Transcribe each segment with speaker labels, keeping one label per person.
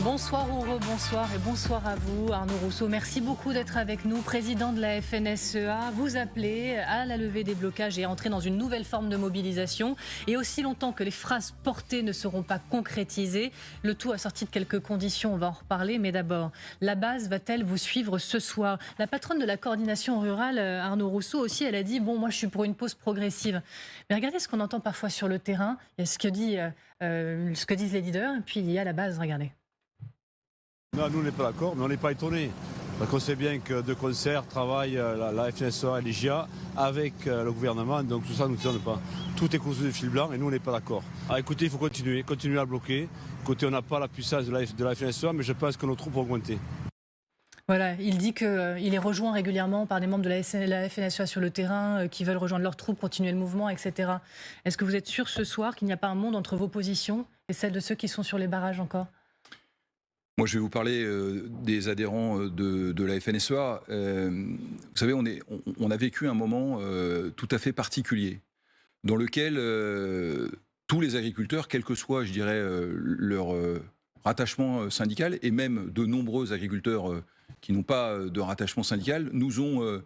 Speaker 1: Bonsoir ou rebonsoir et bonsoir à vous Arnaud Rousseau. Merci beaucoup d'être avec nous, président de la FNSEA. Vous appelez à la levée des blocages et à entrer dans une nouvelle forme de mobilisation. Et aussi longtemps que les phrases portées ne seront pas concrétisées, le tout assorti de quelques conditions, on va en reparler. Mais d'abord, la base va-t-elle vous suivre ce soir? La patronne de la coordination rurale, Arnaud Rousseau aussi, elle a dit « Bon, moi je suis pour une pause progressive ». Mais regardez ce qu'on entend parfois sur le terrain. Il y a ce que disent les leaders et puis il y a la base, regardez.
Speaker 2: Non, nous on n'est pas d'accord, mais on n'est pas étonnés. Parce qu'on sait bien que de concert travaillent la FNSEA et l'IGA avec le gouvernement, donc tout ça ne nous étonne pas. Tout est cousu de fil blanc et nous on n'est pas d'accord. Ah, écoutez, il faut continuer à bloquer. Écoutez, on n'a pas la puissance de la FNSEA, mais je pense que nos troupes vont augmenter.
Speaker 1: Voilà, il dit qu'il est rejoint régulièrement par des membres de la FNSEA sur le terrain qui veulent rejoindre leurs troupes, continuer le mouvement, etc. Est-ce que vous êtes sûr ce soir qu'il n'y a pas un monde entre vos positions et celles de ceux qui sont sur les barrages encore ?
Speaker 3: Moi, je vais vous parler des adhérents de la FNSEA. Vous savez, on a vécu un moment tout à fait particulier, dans lequel tous les agriculteurs, quel que soit, je dirais, leur rattachement syndical, et même de nombreux agriculteurs qui n'ont pas de rattachement syndical, nous ont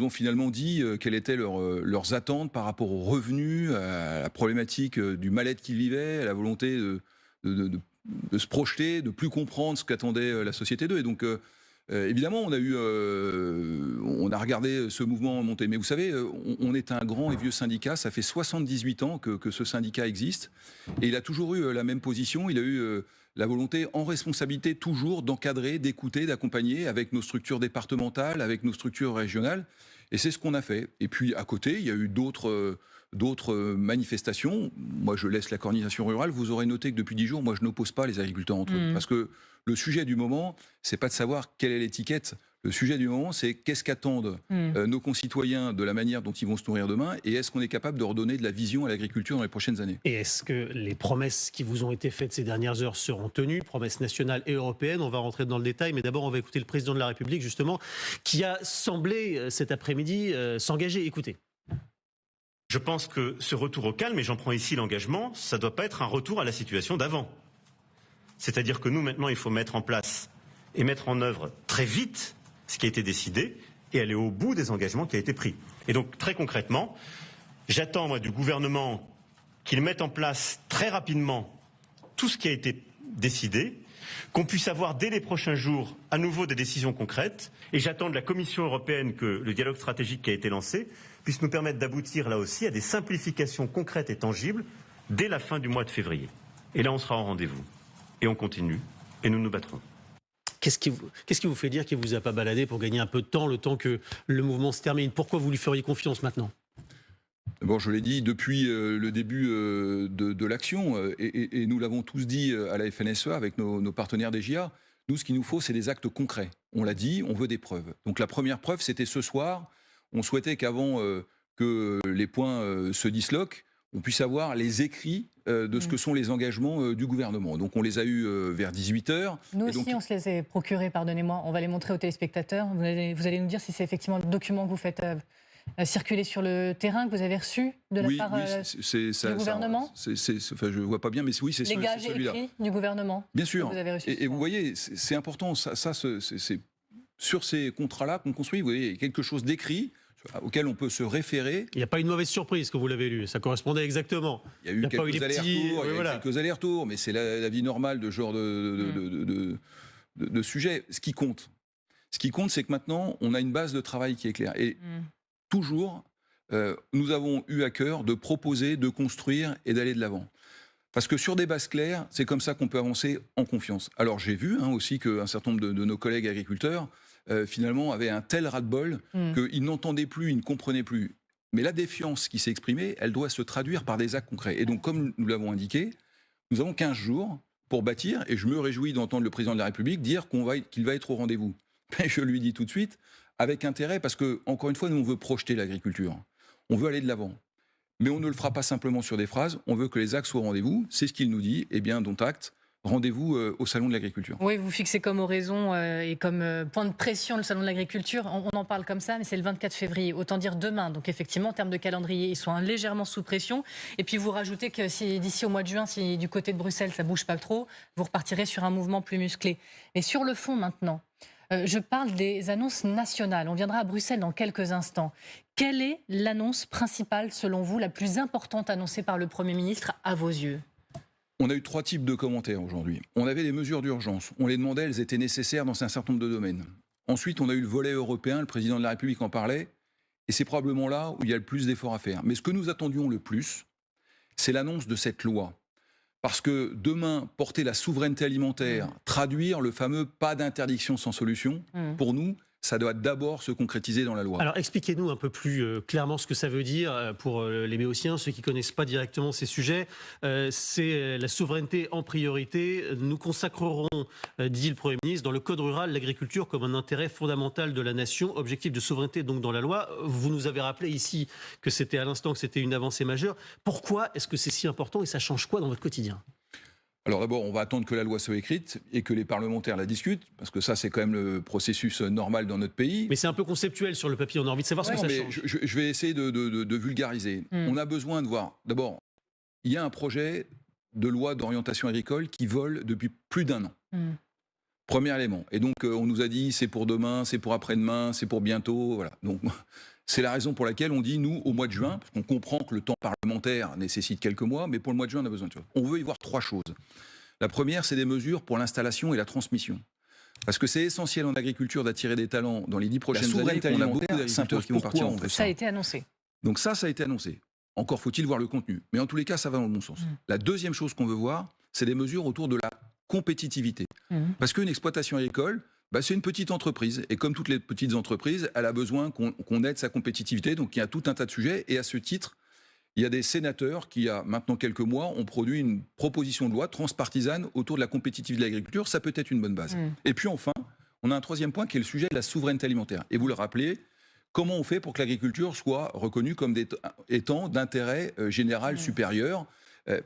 Speaker 3: finalement dit quelles étaient leurs attentes par rapport aux revenus, à la problématique du mal-être qu'ils vivaient, à la volonté de se projeter, de plus comprendre ce qu'attendait la société d'eux. Et donc, évidemment, on a regardé ce mouvement monter. Mais vous savez, on est un grand et vieux syndicat. Ça fait 78 ans que ce syndicat existe. Et il a toujours eu la même position. Il a eu la volonté, en responsabilité, toujours d'encadrer, d'écouter, d'accompagner avec nos structures départementales, avec nos structures régionales. Et c'est ce qu'on a fait. Et puis, à côté, il y a eu d'autres manifestations. Moi, je laisse la coordination rurale. Vous aurez noté que depuis 10 jours, moi, je n'oppose pas les agriculteurs entre eux. Parce que le sujet du moment, c'est pas de savoir quelle est l'étiquette. Le sujet du moment, c'est qu'est-ce qu'attendent nos concitoyens de la manière dont ils vont se nourrir demain, et est-ce qu'on est capable de redonner de la vision à l'agriculture dans les prochaines années.
Speaker 4: Et est-ce que les promesses qui vous ont été faites ces dernières heures seront tenues, promesses nationales et européennes? On va rentrer dans le détail, mais d'abord on va écouter le président de la République, justement, qui a semblé cet après-midi s'engager. Écoutez.
Speaker 5: Je pense que ce retour au calme, et j'en prends ici l'engagement, ça ne doit pas être un retour à la situation d'avant. C'est-à-dire que nous, maintenant, il faut mettre en place et mettre en œuvre très vite ce qui a été décidé et aller au bout des engagements qui ont été pris. Et donc, très concrètement, j'attends, moi, du gouvernement qu'il mette en place très rapidement tout ce qui a été décidé, qu'on puisse avoir dès les prochains jours à nouveau des décisions concrètes. Et j'attends de la Commission européenne que le dialogue stratégique qui a été lancé puisse nous permettre d'aboutir là aussi à des simplifications concrètes et tangibles dès la fin du mois de février. Et là, on sera en rendez-vous. Et on continue. Et nous nous battrons.
Speaker 4: Qu'est-ce qui vous fait dire qu'il ne vous a pas baladé pour gagner un peu de temps, le temps que le mouvement se termine? Pourquoi vous lui feriez confiance maintenant?
Speaker 3: D'abord, je l'ai dit depuis le début de l'action, et nous l'avons tous dit à la FNSEA avec nos partenaires des JA, nous, ce qu'il nous faut, c'est des actes concrets. On l'a dit, on veut des preuves. Donc la première preuve, c'était ce soir. On souhaitait qu'avant que les points se disloquent, on puisse avoir les écrits de ce que sont les engagements du gouvernement. Donc on les a eus vers 18h.
Speaker 1: Nous aussi, on se les a procurés, pardonnez-moi. On va les montrer aux téléspectateurs. Vous allez nous dire si c'est effectivement le document que vous faites circuler sur le terrain, que vous avez reçu de la part du gouvernement.
Speaker 3: Enfin, je ne vois pas bien, mais oui, c'est celui-là.
Speaker 1: Les gages écrits du gouvernement.
Speaker 3: Bien sûr.
Speaker 1: Que vous avez reçu
Speaker 3: et vous voyez, c'est important. C'est sur ces contrats-là qu'on construit. Vous voyez, quelque chose d'écrit auquel on peut se référer.
Speaker 4: Il n'y a pas une mauvaise surprise que vous l'avez lu, ça correspondait exactement.
Speaker 3: Il y a eu quelques allers-retours, mais c'est la vie normale de ce genre de sujet. Ce qui compte, c'est que maintenant, on a une base de travail qui est claire. Et toujours, nous avons eu à cœur de proposer, de construire et d'aller de l'avant. Parce que sur des bases claires, c'est comme ça qu'on peut avancer en confiance. Alors j'ai vu aussi qu'un certain nombre de nos collègues agriculteurs, finalement, avaient un tel ras-de-bol qu'ils n'entendaient plus, ils ne comprenaient plus. Mais la défiance qui s'est exprimée, elle doit se traduire par des actes concrets. Et donc, comme nous l'avons indiqué, nous avons 15 jours pour bâtir, et je me réjouis d'entendre le président de la République dire qu'il va être au rendez-vous. Mais je lui dis tout de suite, avec intérêt, parce que, encore une fois, nous, on veut projeter l'agriculture. On veut aller de l'avant. Mais on ne le fera pas simplement sur des phrases, on veut que les actes soient au rendez-vous. C'est ce qu'il nous dit, et bien, dont acte. rendez-vous au Salon de l'Agriculture.
Speaker 1: Oui, vous fixez comme oraison et comme point de pression le Salon de l'Agriculture. On en parle comme ça, mais c'est le 24 février. Autant dire demain. Donc effectivement, en termes de calendrier, ils sont légèrement sous pression. Et puis vous rajoutez que si d'ici au mois de juin, si du côté de Bruxelles, ça bouge pas trop, vous repartirez sur un mouvement plus musclé. Mais sur le fond maintenant, je parle des annonces nationales. On viendra à Bruxelles dans quelques instants. Quelle est l'annonce principale, selon vous, la plus importante annoncée par le Premier ministre à vos yeux ?
Speaker 3: On a eu 3 types de commentaires aujourd'hui. On avait des mesures d'urgence. On les demandait, elles étaient nécessaires dans un certain nombre de domaines. Ensuite, on a eu le volet européen, le président de la République en parlait, et c'est probablement là où il y a le plus d'efforts à faire. Mais ce que nous attendions le plus, c'est l'annonce de cette loi. Parce que demain, porter la souveraineté alimentaire, traduire le fameux pas d'interdiction sans solution, pour nous, ça doit d'abord se concrétiser dans la loi.
Speaker 4: Alors expliquez-nous un peu plus clairement ce que ça veut dire pour les Méotiens, ceux qui ne connaissent pas directement ces sujets. C'est la souveraineté en priorité. Nous consacrerons, dit le Premier ministre, dans le Code rural, l'agriculture comme un intérêt fondamental de la nation. Objectif de souveraineté donc dans la loi. Vous nous avez rappelé ici que c'était à l'instant que c'était une avancée majeure. Pourquoi est-ce que c'est si important et ça change quoi dans votre quotidien ?
Speaker 3: Alors d'abord, on va attendre que la loi soit écrite et que les parlementaires la discutent, parce que ça, c'est quand même le processus normal dans notre pays.
Speaker 4: Mais c'est un peu conceptuel sur le papier, on a envie de savoir ce que ça change.
Speaker 3: Je vais essayer de vulgariser. On a besoin de voir, d'abord, il y a un projet de loi d'orientation agricole qui vole depuis plus d'1 an. Premier élément. Et donc, on nous a dit, c'est pour demain, c'est pour après-demain, c'est pour bientôt, voilà. Donc, c'est la raison pour laquelle on dit, nous, au mois de juin, parce qu'on comprend que le temps parlementaire nécessite quelques mois, mais pour le mois de juin, on a besoin de choses. On veut y voir 3 choses. La première, c'est des mesures pour l'installation et la transmission. Parce que c'est essentiel en agriculture d'attirer des talents dans les 10 prochaines années. On a beaucoup d'agriculteurs qui vont partir en France.
Speaker 1: Ça a été annoncé.
Speaker 3: Donc ça a été annoncé. Encore faut-il voir le contenu. Mais en tous les cas, ça va dans le bon sens. La deuxième chose qu'on veut voir, c'est des mesures autour de la compétitivité. Parce qu'une exploitation agricole, c'est une petite entreprise. Et comme toutes les petites entreprises, elle a besoin qu'on aide sa compétitivité. Donc il y a tout un tas de sujets. Et à ce titre, il y a des sénateurs qui, il y a maintenant quelques mois, ont produit une proposition de loi transpartisane autour de la compétitivité de l'agriculture. Ça peut être une bonne base. Et puis enfin, on a un troisième point qui est le sujet de la souveraineté alimentaire. Et vous le rappelez, comment on fait pour que l'agriculture soit reconnue comme étant d'intérêt général supérieur ?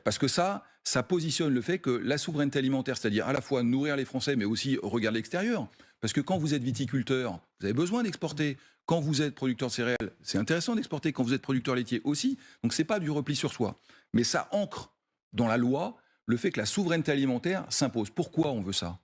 Speaker 3: Parce que ça positionne le fait que la souveraineté alimentaire, c'est-à-dire à la fois nourrir les Français, mais aussi regarder l'extérieur. Parce que quand vous êtes viticulteur, vous avez besoin d'exporter. Quand vous êtes producteur de céréales, c'est intéressant d'exporter. Quand vous êtes producteur laitier aussi. Donc c'est pas du repli sur soi. Mais ça ancre dans la loi le fait que la souveraineté alimentaire s'impose. Pourquoi on veut ça ?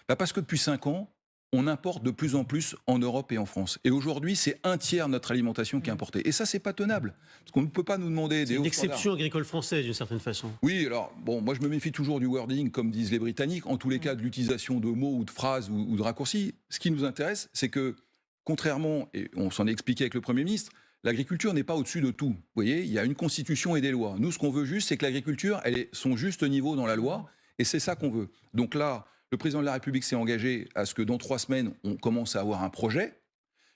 Speaker 3: Parce que depuis 5 ans, on importe de plus en plus en Europe et en France. Et aujourd'hui, c'est 1/3 de notre alimentation qui est importée. Et ça, c'est pas tenable. Parce qu'on ne peut pas nous demander des hauts standards.
Speaker 4: C'est une exception agricole française, d'une certaine façon.
Speaker 3: Oui, alors, moi, je me méfie toujours du wording, comme disent les Britanniques. En tous les cas, de l'utilisation de mots ou de phrases ou de raccourcis. Ce qui nous intéresse, c'est que, contrairement, et on s'en est expliqué avec le Premier ministre, l'agriculture n'est pas au-dessus de tout. Vous voyez, il y a une constitution et des lois. Nous, ce qu'on veut juste, c'est que l'agriculture, elle ait son juste niveau dans la loi. Et c'est ça qu'on veut. Donc là, le président de la République s'est engagé à ce que dans 3 semaines, on commence à avoir un projet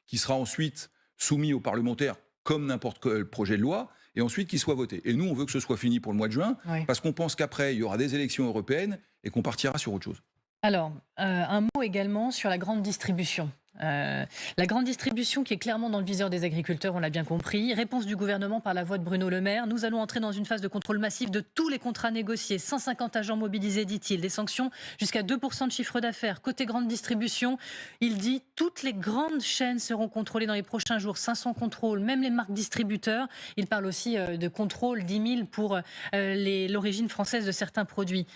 Speaker 3: qui sera ensuite soumis aux parlementaires comme n'importe quel projet de loi et ensuite qu'il soit voté. Et nous, on veut que ce soit fini pour le mois de juin parce qu'on pense qu'après, il y aura des élections européennes et qu'on partira sur autre chose.
Speaker 1: Alors, un mot également sur la grande distribution. La grande distribution qui est clairement dans le viseur des agriculteurs, on l'a bien compris. Réponse du gouvernement par la voix de Bruno Le Maire. Nous allons entrer dans une phase de contrôle massif de tous les contrats négociés. 150 agents mobilisés, dit-il. Des sanctions jusqu'à 2% de chiffre d'affaires. Côté grande distribution, il dit toutes les grandes chaînes seront contrôlées dans les prochains jours. 500 contrôles, même les marques distributeurs. Il parle aussi de contrôle 10 000 pour l'origine française de certains produits.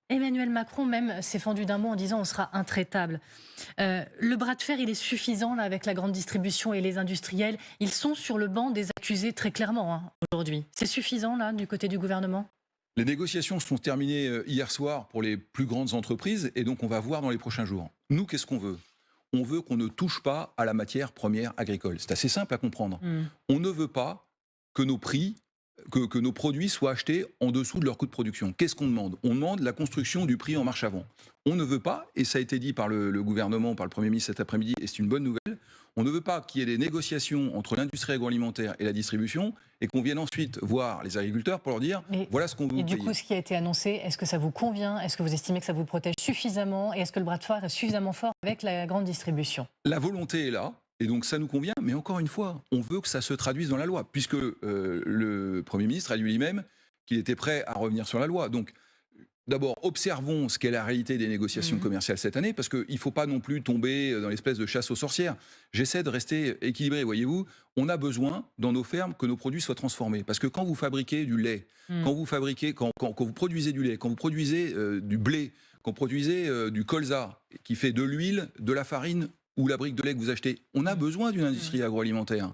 Speaker 1: Emmanuel Macron même s'est fendu d'un mot en disant on sera intraitable. Le bras de fer, il est suffisant là, avec la grande distribution et les industriels. Ils sont sur le banc des accusés très clairement aujourd'hui. C'est suffisant là du côté du gouvernement ?
Speaker 3: Les négociations se sont terminées hier soir pour les plus grandes entreprises et donc on va voir dans les prochains jours. Nous, qu'est-ce qu'on veut ? On veut qu'on ne touche pas à la matière première agricole. C'est assez simple à comprendre. On ne veut pas que nos prix que nos produits soient achetés en dessous de leur coût de production. Qu'est-ce qu'on demande ? On demande la construction du prix en marche avant. On ne veut pas, et ça a été dit par le gouvernement, par le Premier ministre cet après-midi, et c'est une bonne nouvelle, on ne veut pas qu'il y ait des négociations entre l'industrie agroalimentaire et la distribution, et qu'on vienne ensuite voir les agriculteurs pour leur dire voilà ce qu'on veut vous payer.
Speaker 1: Et du coup, ce qui a été annoncé, est-ce que ça vous convient ? Est-ce que vous estimez que ça vous protège suffisamment ? Et est-ce que le bras de fer est suffisamment fort avec la grande distribution ?
Speaker 3: La volonté est là. Et donc ça nous convient, mais encore une fois, on veut que ça se traduise dans la loi, puisque le Premier ministre a dit lui-même qu'il était prêt à revenir sur la loi. Donc D'abord, observons ce qu'est la réalité des négociations commerciales cette année, parce qu'il ne faut pas non plus tomber dans l'espèce de chasse aux sorcières. J'essaie de rester équilibré, voyez-vous. On a besoin, dans nos fermes, que nos produits soient transformés. Parce que quand vous fabriquez du lait, quand vous produisez du lait, quand vous produisez du blé, quand vous produisez du colza, qui fait de l'huile, de la farine ou la brique de lait que vous achetez, on a besoin d'une industrie agroalimentaire.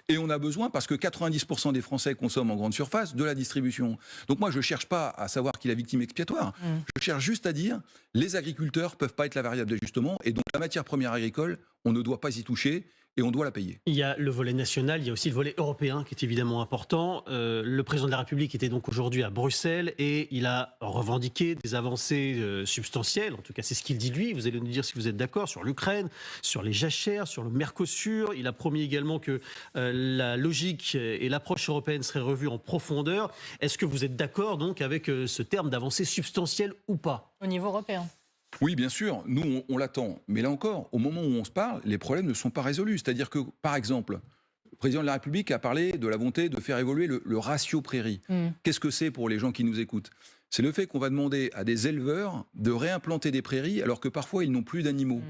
Speaker 3: Et on a besoin, parce que 90% des Français consomment en grande surface, de la distribution. Donc moi, je ne cherche pas à savoir qui est la victime expiatoire. Je cherche juste à dire, les agriculteurs ne peuvent pas être la variable d'ajustement, et donc la matière première agricole, on ne doit pas y toucher, et on doit la payer.
Speaker 4: Il y a le volet national, il y a aussi le volet européen qui est évidemment important. Le président de la République était donc aujourd'hui à Bruxelles et il a revendiqué des avancées substantielles, en tout cas c'est ce qu'il dit lui, vous allez nous dire si vous êtes d'accord, sur l'Ukraine, sur les jachères, sur le Mercosur. Il a promis également que la logique et l'approche européenne seraient revues en profondeur. Est-ce que vous êtes d'accord donc avec ce terme d'avancée substantielle ou pas?
Speaker 1: Au niveau européen.
Speaker 3: Oui, bien sûr, nous, on l'attend. Mais là encore, au moment où on se parle, les problèmes ne sont pas résolus. C'est-à-dire que, par exemple, le président de la République a parlé de la volonté de faire évoluer le ratio prairie. Qu'est-ce que c'est pour les gens qui nous écoutent? C'est le fait qu'on va demander à des éleveurs de réimplanter des prairies alors que parfois ils n'ont plus d'animaux.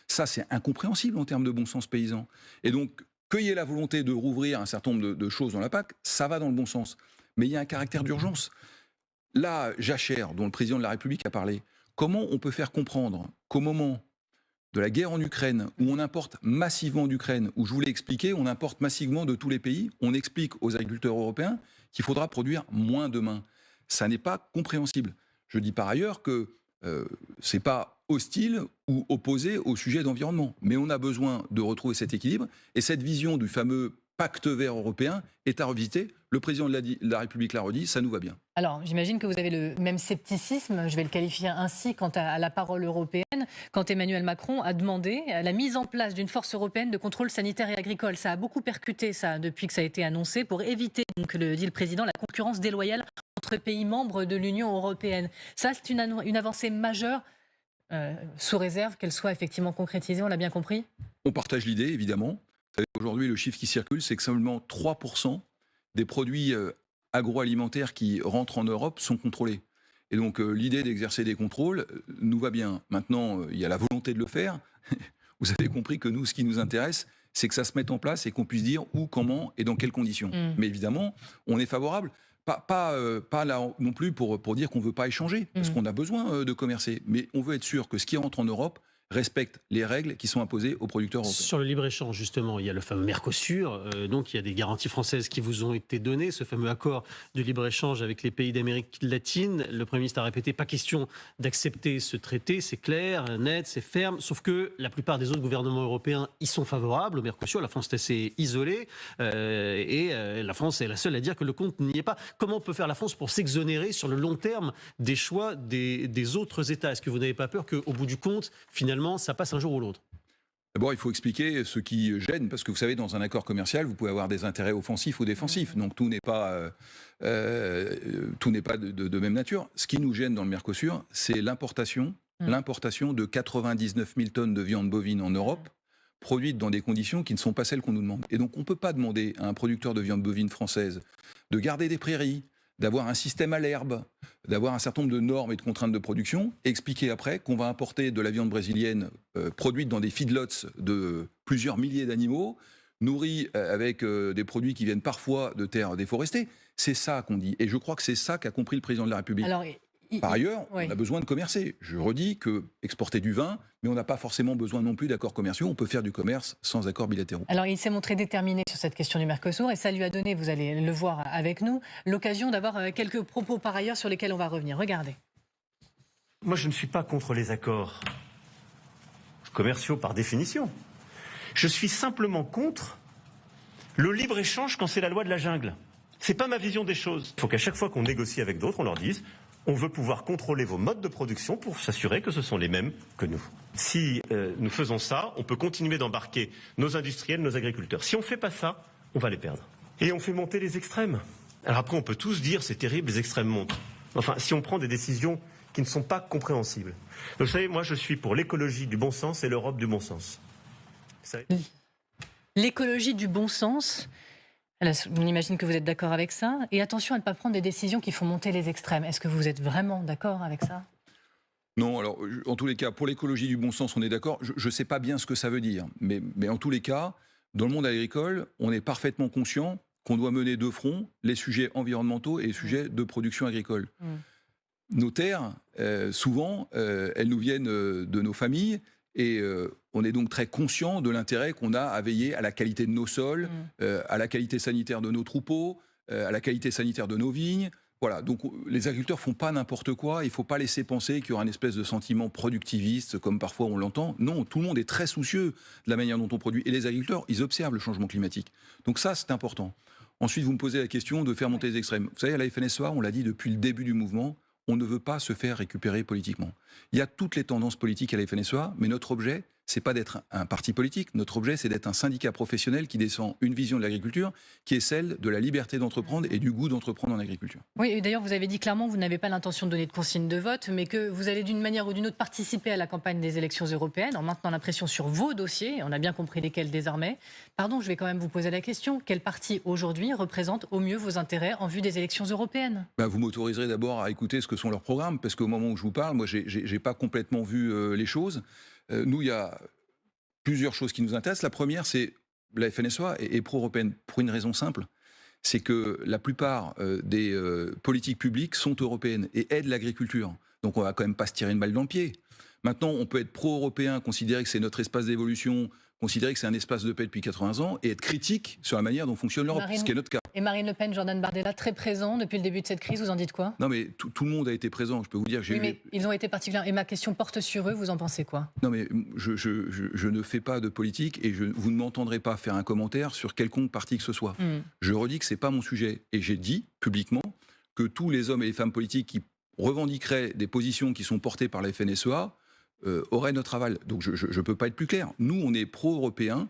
Speaker 3: Ça, c'est incompréhensible en termes de bon sens paysan. Et donc, qu'il y ait la volonté de rouvrir un certain nombre de choses dans la PAC, ça va dans le bon sens. Mais il y a un caractère d'urgence. La jachère, dont le président de la République a parlé, comment on peut faire comprendre qu'au moment de la guerre en Ukraine, où on importe massivement d'Ukraine, où je vous l'ai expliqué, on importe massivement de tous les pays, on explique aux agriculteurs européens qu'il faudra produire moins demain. Ça n'est pas compréhensible. Je dis par ailleurs que ce n'est pas hostile ou opposé au sujet d'environnement. Mais on a besoin de retrouver cet équilibre. Et cette vision du fameux pacte vert européen est à revisiter. Le président de la République l'a redit, ça nous va bien.
Speaker 1: Alors, j'imagine que vous avez le même scepticisme, je vais le qualifier ainsi, quant à la parole européenne, quand Emmanuel Macron a demandé la mise en place d'une force européenne de contrôle sanitaire et agricole. Ça a beaucoup percuté, ça, depuis que ça a été annoncé, pour éviter, donc, dit le président, la concurrence déloyale entre pays membres de l'Union européenne. Ça, c'est une avancée majeure, sous réserve qu'elle soit effectivement concrétisée, on l'a bien compris?
Speaker 3: On partage l'idée, évidemment. Aujourd'hui, le chiffre qui circule, c'est que seulement 3% des produits agroalimentaires qui rentrent en Europe sont contrôlés. Et donc, l'idée d'exercer des contrôles nous va bien. Maintenant, il y a la volonté de le faire. Vous avez compris que nous, ce qui nous intéresse, c'est que ça se mette en place et qu'on puisse dire où, comment et dans quelles conditions. Mais évidemment, on est favorable. Pas là non plus pour dire qu'on ne veut pas échanger, parce qu'on a besoin de commercer. Mais on veut être sûr que ce qui rentre en Europe respecte les règles qui sont imposées aux producteurs européens.
Speaker 4: Sur le libre-échange, justement, il y a le fameux Mercosur, donc il y a des garanties françaises qui vous ont été données, ce fameux accord de libre-échange avec les pays d'Amérique latine. Le Premier ministre a répété, pas question d'accepter ce traité, c'est clair, net, c'est ferme, sauf que la plupart des autres gouvernements européens y sont favorables au Mercosur. La France est assez isolée et la France est la seule à dire que le compte n'y est pas. Comment peut faire la France pour s'exonérer sur le long terme des choix des autres États? Est-ce que vous n'avez pas peur qu'au bout du compte, finalement, ça passe un jour ou l'autre?
Speaker 3: D'abord, il faut expliquer ce qui gêne, parce que vous savez, dans un accord commercial, vous pouvez avoir des intérêts offensifs ou défensifs. Donc tout n'est pas de même nature. Ce qui nous gêne dans le Mercosur, c'est l'importation de 99 000 tonnes de viande bovine en Europe, produite dans des conditions qui ne sont pas celles qu'on nous demande. Et donc on ne peut pas demander à un producteur de viande bovine française de garder des prairies, d'avoir un système à l'herbe, d'avoir un certain nombre de normes et de contraintes de production, et expliquer après qu'on va importer de la viande brésilienne produite dans des feedlots de plusieurs milliers d'animaux, nourris avec des produits qui viennent parfois de terres déforestées. C'est ça qu'on dit. Et je crois que c'est ça qu'a compris le président de la République.
Speaker 1: Alors,
Speaker 3: par ailleurs, on a besoin de commercer. Je redis que exporter du vin, mais on n'a pas forcément besoin non plus d'accords commerciaux. On peut faire du commerce sans accords bilatéraux.
Speaker 1: Alors, il s'est montré déterminé sur cette question du Mercosur et ça lui a donné, vous allez le voir avec nous, l'occasion d'avoir quelques propos par ailleurs sur lesquels on va revenir. Regardez.
Speaker 5: Moi, je ne suis pas contre les accords commerciaux par définition. Je suis simplement contre le libre-échange quand c'est la loi de la jungle. C'est pas ma vision des choses. Il faut qu'à chaque fois qu'on négocie avec d'autres, on leur dise on veut pouvoir contrôler vos modes de production pour s'assurer que ce sont les mêmes que nous. Si nous faisons ça, on peut continuer d'embarquer nos industriels, nos agriculteurs. Si on ne fait pas ça, on va les perdre. Et on fait monter les extrêmes. Alors après, on peut tous dire c'est terrible, les extrêmes montent. Enfin, si on prend des décisions qui ne sont pas compréhensibles. Donc, vous savez, moi, je suis pour l'écologie du bon sens et l'Europe du bon sens.
Speaker 1: L'écologie du bon sens. On imagine que vous êtes d'accord avec ça. Et attention à ne pas prendre des décisions qui font monter les extrêmes. Est-ce que vous êtes vraiment d'accord avec ça ?
Speaker 3: Non, alors en tous les cas, pour l'écologie du bon sens, on est d'accord. Je ne sais pas bien ce que ça veut dire, mais en tous les cas, dans le monde agricole, on est parfaitement conscient qu'on doit mener de front les sujets environnementaux et les sujets de production agricole. Nos terres, souvent, elles nous viennent de nos familles. Et on est donc très conscient de l'intérêt qu'on a à veiller à la qualité de nos sols, à la qualité sanitaire de nos troupeaux, à la qualité sanitaire de nos vignes. Voilà, donc les agriculteurs font pas n'importe quoi. Il faut pas laisser penser qu'il y aura une espèce de sentiment productiviste, comme parfois on l'entend. Non, tout le monde est très soucieux de la manière dont on produit. Et les agriculteurs, ils observent le changement climatique. Donc ça, c'est important. Ensuite, vous me posez la question de faire monter les extrêmes. Vous savez, à la FNSEA, on l'a dit depuis le début du mouvement, on ne veut pas se faire récupérer politiquement. Il y a toutes les tendances politiques à la FNSEA, mais notre objet, c'est pas d'être un parti politique. Notre objet, c'est d'être un syndicat professionnel qui défend une vision de l'agriculture qui est celle de la liberté d'entreprendre et du goût d'entreprendre en agriculture.
Speaker 1: Oui, et d'ailleurs, vous avez dit clairement que vous n'avez pas l'intention de donner de consigne de vote, mais que vous allez d'une manière ou d'une autre participer à la campagne des élections européennes en maintenant la pression sur vos dossiers. On a bien compris lesquels désormais. Pardon, je vais quand même vous poser la question. Quel parti aujourd'hui représente au mieux vos intérêts en vue des élections européennes ?
Speaker 3: Vous m'autoriserez d'abord à écouter ce que sont leurs programmes, parce qu'au moment où je vous parle, moi, j'ai pas complètement vu les choses. Nous, il y a plusieurs choses qui nous intéressent. La première, c'est la FNSEA est pro-européenne pour une raison simple. C'est que la plupart des politiques publiques sont européennes et aident l'agriculture. Donc on va quand même pas se tirer une balle dans le pied. Maintenant, on peut être pro-européen, considérer que c'est notre espace d'évolution, considérer que c'est un espace de paix depuis 80 ans et être critique sur la manière dont fonctionne l'Europe, ce qui est notre cas.
Speaker 1: Et Marine Le Pen, Jordan Bardella, très présents depuis le début de cette crise, vous en dites quoi ?
Speaker 3: Non mais tout le monde a été présent, je peux vous dire.
Speaker 1: Oui, mais ils ont été particuliers. Et ma question porte sur eux, vous en pensez quoi ?
Speaker 3: Non mais je ne fais pas de politique et vous ne m'entendrez pas faire un commentaire sur quelconque parti que ce soit. Je redis que c'est pas mon sujet. Et j'ai dit publiquement que tous les hommes et les femmes politiques qui revendiqueraient des positions qui sont portées par la FNSEA auraient notre aval. Donc je ne peux pas être plus clair. Nous, on est pro-européens.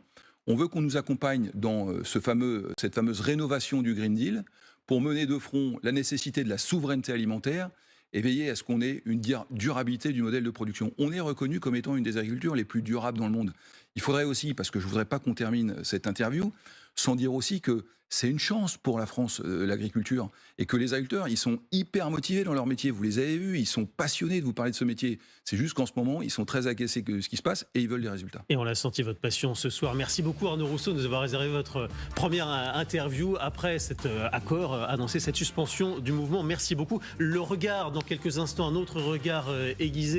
Speaker 3: On veut qu'on nous accompagne dans cette fameuse rénovation du Green Deal pour mener de front la nécessité de la souveraineté alimentaire et veiller à ce qu'on ait une durabilité du modèle de production. On est reconnu comme étant une des agricultures les plus durables dans le monde. Il faudrait aussi, parce que je ne voudrais pas qu'on termine cette interview, sans dire aussi que c'est une chance pour la France, l'agriculture, et que les agriculteurs, ils sont hyper motivés dans leur métier. Vous les avez vus, ils sont passionnés de vous parler de ce métier. C'est juste qu'en ce moment, ils sont très agacés de ce qui se passe et ils veulent des résultats.
Speaker 4: Et on a senti votre passion ce soir. Merci beaucoup Arnaud Rousseau de nous avoir réservé votre première interview après cet accord annoncé, cette suspension du mouvement. Merci beaucoup. Le regard, dans quelques instants, un autre regard aiguisé.